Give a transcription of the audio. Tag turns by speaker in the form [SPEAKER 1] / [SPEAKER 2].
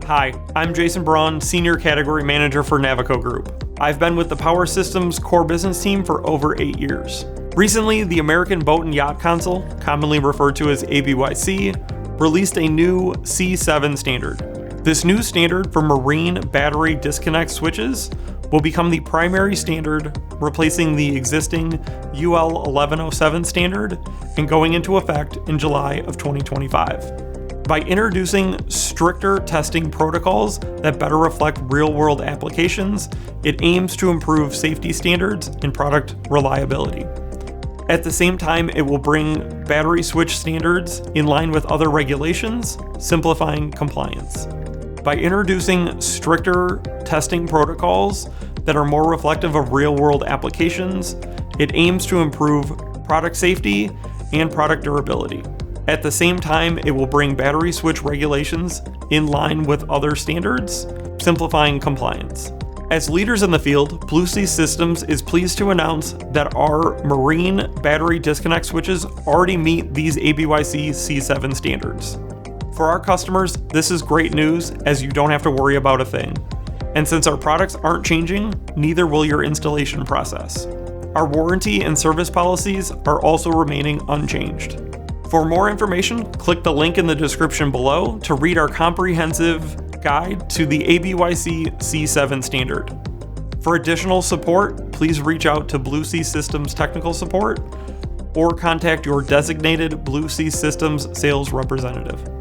[SPEAKER 1] Hi, I'm Jason Braun, Senior Category Manager for Navico Group. I've been with the Power Systems core business team for over 8 years. Recently, the American Boat and Yacht Council, commonly referred to as ABYC, released a new C7 standard. This new standard for marine battery disconnect switches will become the primary standard, replacing the existing UL 1107 standard and going into effect in July of 2025. By introducing stricter testing protocols that better reflect real-world applications, it aims to improve safety standards and product reliability. At the same time, it will bring battery switch standards in line with other regulations, simplifying compliance. By introducing stricter testing protocols that are more reflective of real-world applications, it aims to improve product safety and product durability. At the same time, it will bring battery switch regulations in line with other standards, simplifying compliance. As leaders in the field, Blue Sea Systems is pleased to announce that our marine battery disconnect switches already meet these ABYC C7 standards. For our customers, this is great news as you don't have to worry about a thing. And since our products aren't changing, neither will your installation process. Our warranty and service policies are also remaining unchanged. For more information, click the link in the description below to read our comprehensive guide to the ABYC C7 standard. For additional support, please reach out to Blue Sea Systems Technical Support or contact your designated Blue Sea Systems sales representative.